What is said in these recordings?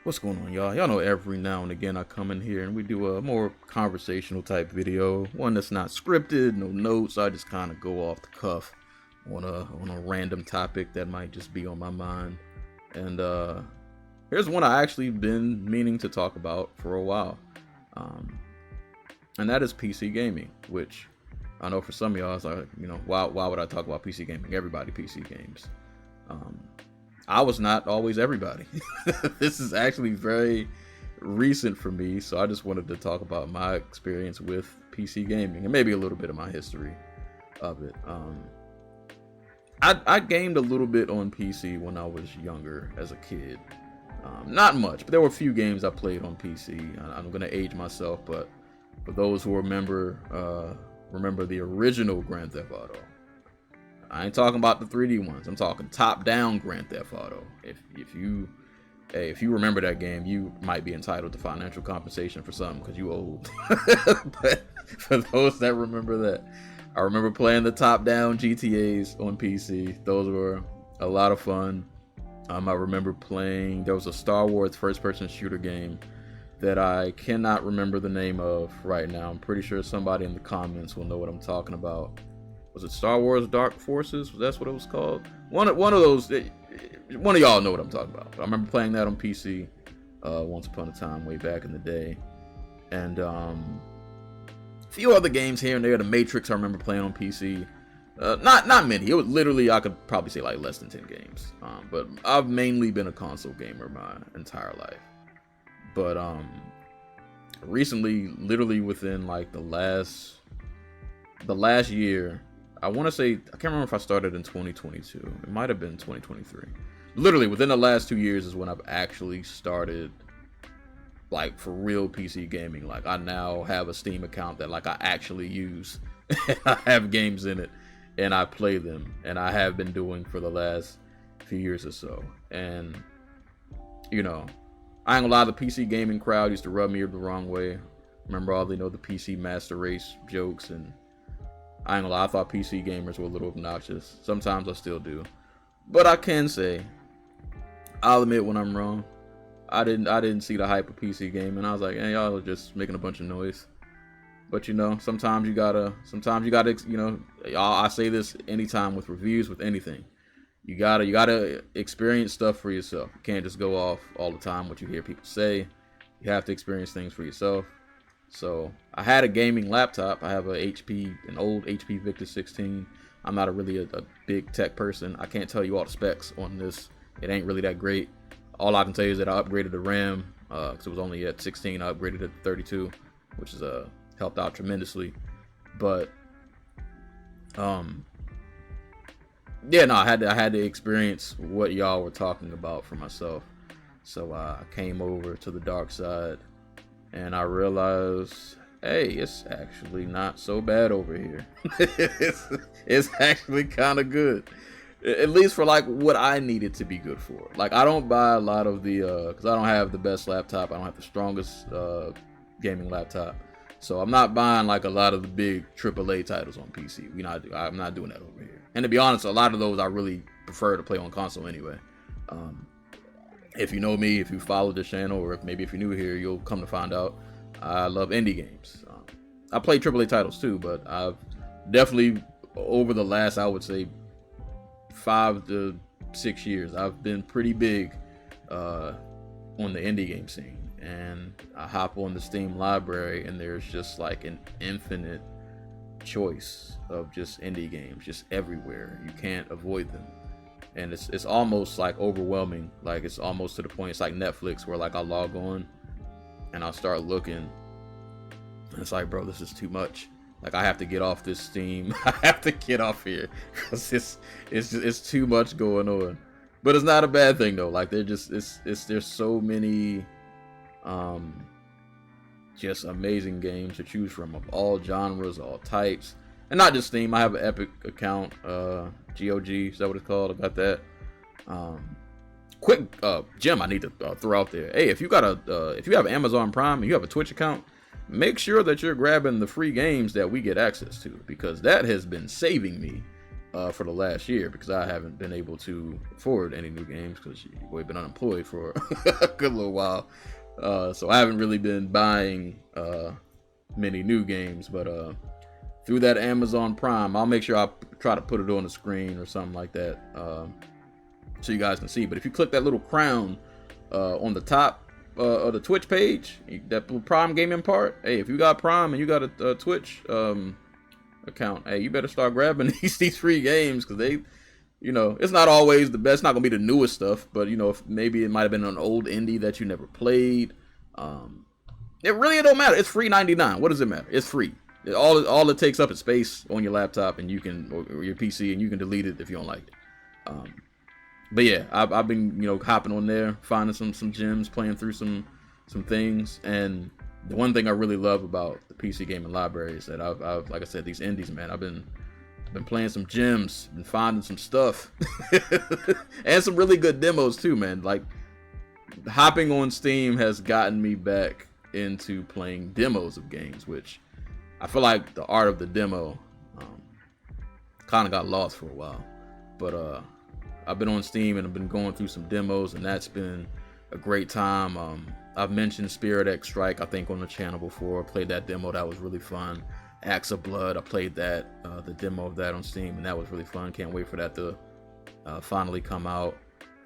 What's going on, y'all? Y'all know every now and again I come in here and we do a more conversational type video, one that's not scripted, no notes. I just kind of go off the cuff on a random topic that might just be on my mind. And here's one I actually been meaning to talk about for a while, and that is PC gaming. Which I know for some of y'all, it's like, why would I talk about PC gaming? Everybody PC games. I was not always everybody. This is actually very recent for me, so I just wanted to talk about my experience with PC gaming and maybe a little bit of my history of it. I gamed a little bit on PC when I was younger as a kid. Not much, but there were a few games I played on PC. I'm gonna age myself, but for those who remember the original Grand Theft Auto. I ain't talking about the 3D ones. I'm talking top-down Grand Theft Auto. If you remember that game, you might be entitled to financial compensation for something because you old. But for those that remember that, I remember playing the top-down GTAs on PC. Those were a lot of fun. I remember playing. There was a Star Wars first-person shooter game that I cannot remember the name of right now. I'm pretty sure somebody in the comments will know what I'm talking about. Was it Star Wars Dark Forces? That's what it was called. One of those. One of y'all know what I'm talking about. I remember playing that on PC once upon a time, way back in the day, and a few other games here and there. The Matrix I remember playing on PC. Not many. It was literally, I could probably say like less than 10 games. But I've mainly been a console gamer my entire life. But recently, literally within like the last year. I want to say, I can't remember if I started in 2022. It might have been 2023. Literally, within the last 2 years is when I've actually started, like, for real PC gaming. Like, I now have a Steam account that, like, I actually use. I have games in it, and I play them. And I have been doing for the last few years or so. And, I ain't gonna lie, the PC gaming crowd used to rub me the wrong way. Remember all the PC Master Race jokes, and I ain't gonna lie, I thought PC gamers were a little obnoxious. Sometimes I still do. But I can say, I'll admit when I'm wrong. I didn't see the hype of PC gaming. I was like, hey, y'all are just making a bunch of noise. But sometimes you gotta, I say this anytime with reviews, with anything. You gotta experience stuff for yourself. You can't just go off all the time what you hear people say. You have to experience things for yourself. So I had a gaming laptop. I have an old HP Victor 16. I'm not really a big tech person. I can't tell you all the specs on this. It ain't really that great. All I can tell you is that I upgraded the RAM because it was only at 16. I upgraded it to 32, which is helped out tremendously. But I had to experience what y'all were talking about for myself. So I came over to the dark side. And I realized, hey, it's actually not so bad over here. it's actually kind of good. At least for like what I need it to be good for. Like, I don't buy a lot of the, because I don't have the best laptop. I don't have the strongest gaming laptop. So I'm not buying like a lot of the big AAA titles on PC. I'm not doing that over here. And to be honest, a lot of those I really prefer to play on console anyway. If you know me, if you follow this channel, or if you're new here, you'll come to find out I love indie games. I play AAA titles too, but I've definitely, over the last, I would say, 5 to 6 years, I've been pretty big on the indie game scene. And I hop on the Steam library, and there's just like an infinite choice of just indie games, just everywhere. You can't avoid them. And it's almost like overwhelming. Like, it's almost to the point, it's like Netflix, where like I log on and I'll start looking, and it's like, bro, this is too much. Like, I have to get off this Steam. I have to get off here because it's too much going on. But it's not a bad thing though. Like, there's so many just amazing games to choose from, of all genres, all types. And not just Steam. I have an Epic account, GOG, is that what it's called? I got that. Quick gem I need to throw out there. Hey, if you have Amazon Prime and you have a Twitch account, make sure that you're grabbing the free games that we get access to, because that has been saving me for the last year because I haven't been able to afford any new games because we've been unemployed for a good little while. So I haven't really been buying many new games, but through that Amazon Prime, I'll make sure I try to put it on the screen or something like that so you guys can see. But if you click that little crown on the top of the Twitch page, that little Prime gaming part, hey, if you got Prime and you got a Twitch account, hey, you better start grabbing these free games because they, it's not always the best. It's not gonna be the newest stuff, but if maybe it might have been an old indie that you never played. It don't matter. It's free 99. What does it matter? It's free. All it takes up is space on your laptop and or your PC, and you can delete it if you don't like it. But yeah, I've been hopping on there, finding some gems, playing through some things, and the one thing I really love about the PC gaming library is that I've like I said, these indies, man, I've been playing some gems and finding some stuff and some really good demos too, man. Like hopping on Steam has gotten me back into playing demos of games, which I feel like the art of the demo kind of got lost for a while. But I've been on Steam and I've been going through some demos, and that's been a great time. I've mentioned Spirit X Strike, I think, on the channel before. I played that demo. That was really fun. Axe of Blood, I played that, the demo of that on Steam, and that was really fun. Can't wait for that to finally come out.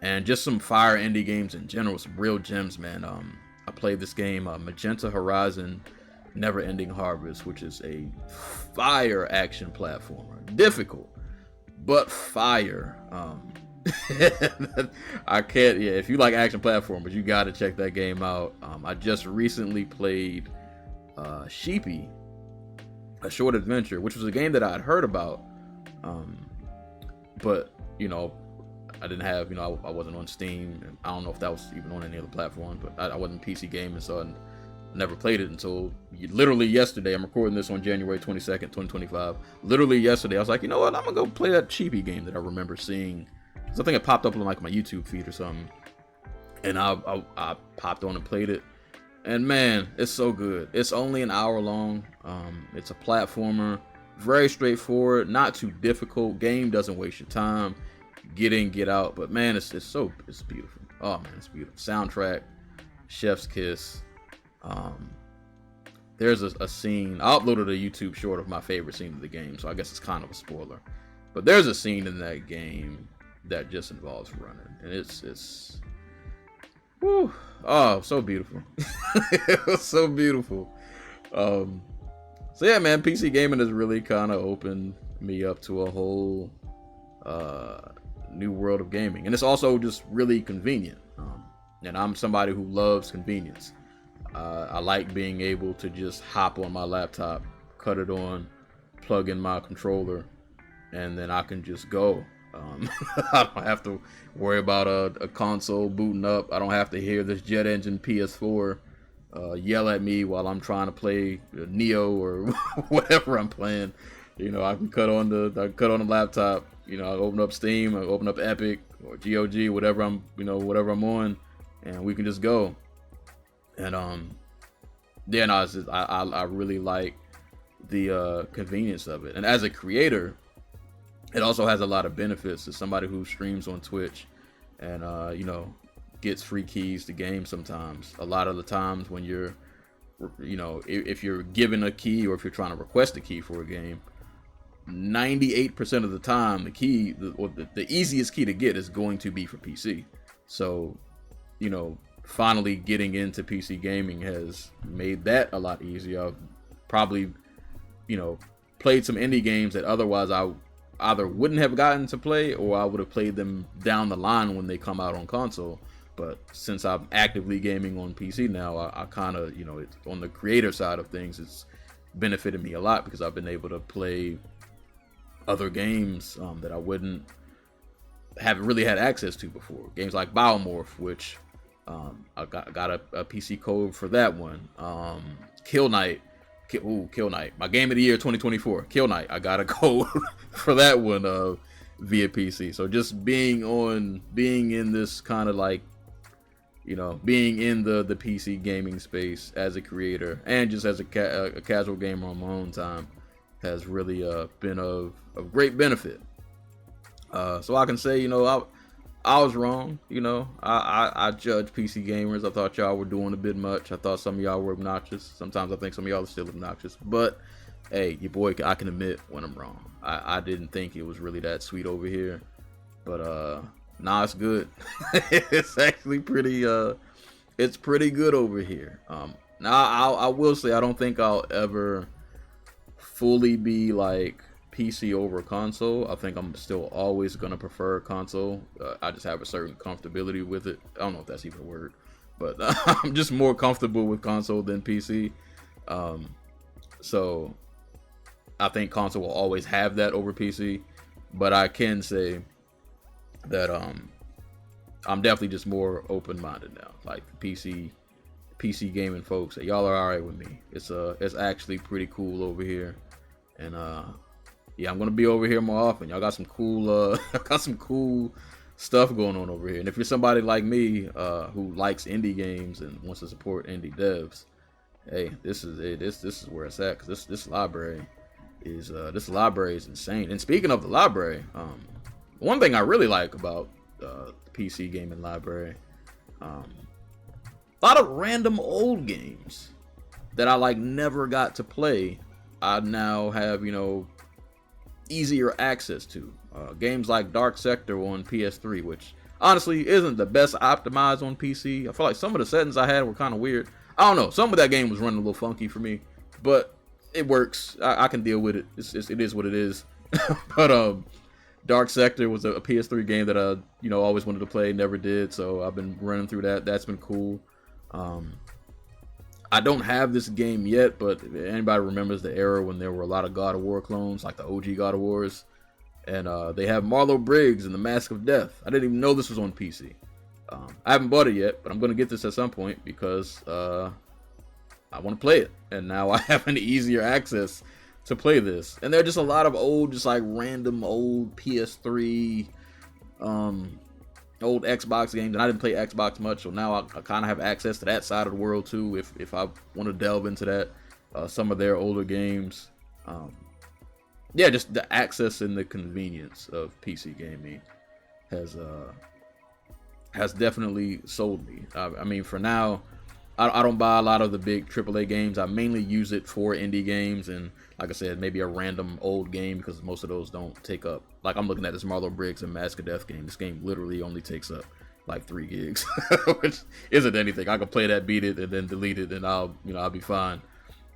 And just some fire indie games in general, some real gems, man. I played this game, Magenta Horizon Never Ending Harvest, which is a fire action platformer. Difficult, but fire. I can't, yeah, if you like action platformers, you got to check that game out. I just recently played Sheepy, A Short Adventure, which was a game that I had heard about, but I didn't have, I wasn't on Steam, and I don't know if that was even on any other platform, but I wasn't PC gaming, so I never played it until literally yesterday. I'm recording this on January 22nd, 2025. Literally yesterday, I was like, you know what, I'm gonna go play that Sheepy game that I remember seeing, because I think it popped up on like my YouTube feed or something, and I popped on and played it, and man, it's so good. It's only an hour long. It's a platformer, very straightforward, not too difficult. Game doesn't waste your time. Get in, get out. But man, it's beautiful. Oh man, it's beautiful. Soundtrack, chef's kiss. There's a scene. I uploaded a YouTube short of my favorite scene of the game, so I guess it's kind of a spoiler. But there's a scene in that game that just involves running, and it's whew, oh, so beautiful. It was so beautiful. So yeah, man, PC gaming has really kind of opened me up to a whole new world of gaming, and it's also just really convenient. And I'm somebody who loves convenience. I like being able to just hop on my laptop, cut it on, plug in my controller, and then I can just go. I don't have to worry about a console booting up. I don't have to hear this jet engine PS4 yell at me while I'm trying to play Neo or whatever I'm playing. I can cut on the laptop. I open up Steam, I open up Epic or GOG, whatever I'm on, and we can just go. And yeah, no, I really like the convenience of it. And as a creator, it also has a lot of benefits. As somebody who streams on Twitch and gets free keys to games sometimes. A lot of the times when you're, if you're given a key or if you're trying to request a key for a game, 98% of the time the key, the easiest key to get is going to be for PC. So, finally getting into PC gaming has made that a lot easier. I've probably, played some indie games that otherwise I either wouldn't have gotten to play, or I would have played them down the line when they come out on console. But since I'm actively gaming on PC now, I kind of, it's on the creator side of things, it's benefited me a lot because I've been able to play other games that I wouldn't have really had access to before. Games like Biomorph, which I got a PC code for that one. Kill Knight. Kill Knight. My game of the year 2024. Kill Knight. I got a code for that one via PC. So just being in this kind of like, being in the PC gaming space as a creator and just as a casual gamer on my own time has really been of great benefit. So I can say, I was wrong. I judge PC gamers. I thought y'all were doing a bit much. I thought some of y'all were obnoxious. Sometimes I think some of y'all are still obnoxious. But hey, your boy, I can admit when I'm wrong. I didn't think it was really that sweet over here, but nah, it's good. It's actually it's pretty good over here. Now I will say I don't think I'll ever fully be like PC over console. I think I'm still always gonna prefer console. I just have a certain comfortability with it. I don't know if that's even a word, but I'm just more comfortable with console than PC. So I think console will always have that over PC. But I can say that I'm definitely just more open-minded now. Like PC gaming folks, y'all are all right with me. It's actually pretty cool over here, and yeah, I'm gonna be over here more often. Y'all got some cool got some cool stuff going on over here. And if you're somebody like me who likes indie games and wants to support indie devs, hey, this is it. This is where it's at. 'Cause this library is insane. And speaking of the library, one thing I really like about the PC gaming library, a lot of random old games that I like never got to play. I now have easier access to games like Dark Sector on PS3, which honestly isn't the best optimized on PC. I feel like some of the settings I had were kind of weird. I don't know. Some of that game was running a little funky for me, but it works. I can deal with it. It is what it is. But Dark Sector was a PS3 game that I always wanted to play, never did. So I've been running through that. That's been cool. I don't have this game yet, but if anybody remembers the era when there were a lot of God of War clones, like the OG God of Wars, and they have Marlo Briggs and the Mask of Death. I didn't even know this was on PC. I haven't bought it yet, but I'm going to get this at some point because I want to play it. And now I have an easier access to play this. And there are just a lot of old, just like random old PS3, old Xbox games, and I didn't play Xbox much, so now I kind of have access to that side of the world too. If I want to delve into that, some of their older games, yeah, just the access and the convenience of PC gaming has definitely sold me. I mean, for now, I don't buy a lot of the big AAA games. I mainly use it for indie games and, like I said, maybe a random old game because most of those don't take up. Like I'm looking at this Marlo Briggs and Mask of Death game. This game literally only takes up like 3 gigs, which isn't anything. I can play that, beat it, and then delete it, and I'll be fine.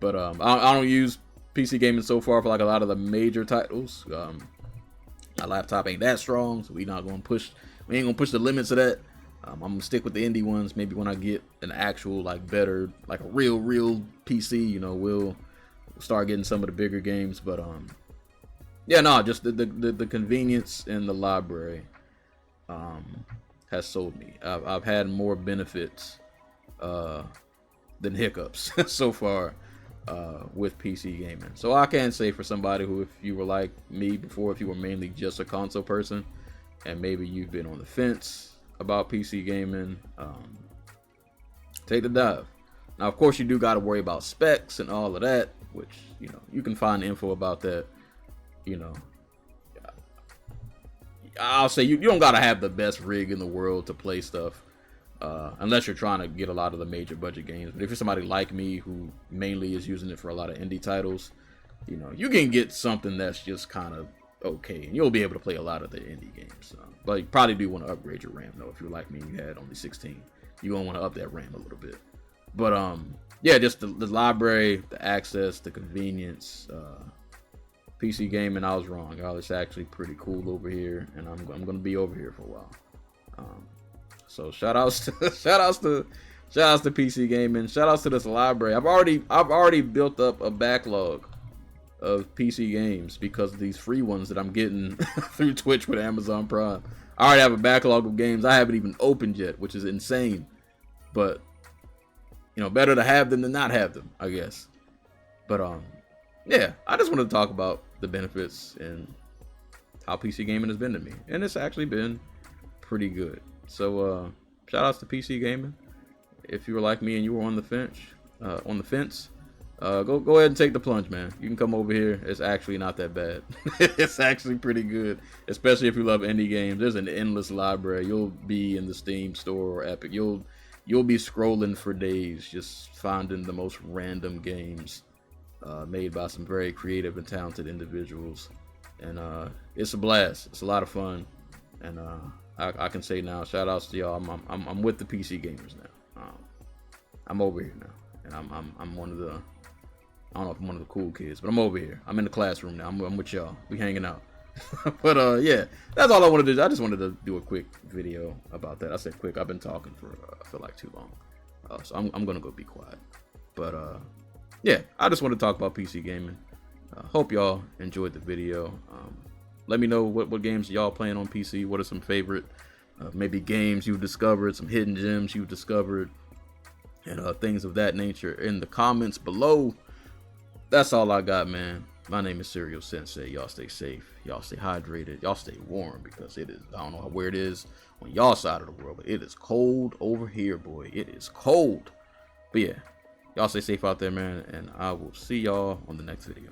But I don't use PC gaming so far for like a lot of the major titles. My laptop ain't that strong, so we ain't gonna push the limits of that. I'm gonna stick with the indie ones. Maybe when I get an actual like better, like a real PC, we'll start getting some of the bigger games. But yeah, no, just the convenience in the library has sold me. I've had more benefits than hiccups so far with PC gaming. So I can say for somebody who, if you were like me before, if you were mainly just a console person, and maybe you've been on the fence about PC gaming, take the dive. Now, of course, you do got to worry about specs and all of that, which you can find info about that. I'll say you don't got to have the best rig in the world to play stuff, unless you're trying to get a lot of the major budget games. But if you're somebody like me who mainly is using it for a lot of indie titles, you can get something that's just kind of okay, and you'll be able to play a lot of the indie games. But you probably do want to upgrade your RAM though. If you're like me, you had only 16, you're gonna want to up that RAM a little bit. But yeah, just the library, the access, the convenience. PC gaming, I was wrong, y'all. It's actually pretty cool over here, and I'm gonna be over here for a while. So shout outs to PC gaming. Shout outs to this library. I've already built up a backlog of PC games because of these free ones that I'm getting through Twitch with Amazon Prime. I already have a backlog of games I haven't even opened yet, which is insane. But better to have them than not have them, I guess. But yeah, I just wanted to talk about the benefits and how PC gaming has been to me, and it's actually been pretty good. So shout outs to PC gaming. If you were like me and you were on the fence, Go ahead and take the plunge, man. You can come over here. It's actually not that bad. It's actually pretty good, especially if you love indie games. There's an endless library. You'll be in the Steam store or Epic. You'll be scrolling for days just finding the most random games made by some very creative and talented individuals, and it's a blast. It's a lot of fun, and I can say now, shout outs to y'all. I'm with the PC gamers now. I'm over here now, and I'm one of the, I don't know if I'm one of the cool kids, but I'm over here. I'm in the classroom now. I'm with y'all. We hanging out. But yeah, that's all I wanted to do. I just wanted to do a quick video about that. I said quick. I've been talking for I feel like too long, so I'm gonna go be quiet. But yeah, I just want to talk about PC gaming. Hope y'all enjoyed the video. Let me know what games y'all playing on PC. What are some favorite maybe games you discovered, some hidden gems you discovered, and things of that nature in the comments below. That's all I got, man. My name is Serial Sensei. Y'all stay safe. Y'all stay hydrated. Y'all stay warm, because it is, I don't know where it is on y'all side of the world, but it is cold over here, boy. It is cold. But yeah, y'all stay safe out there, man, and I will see y'all on the next video.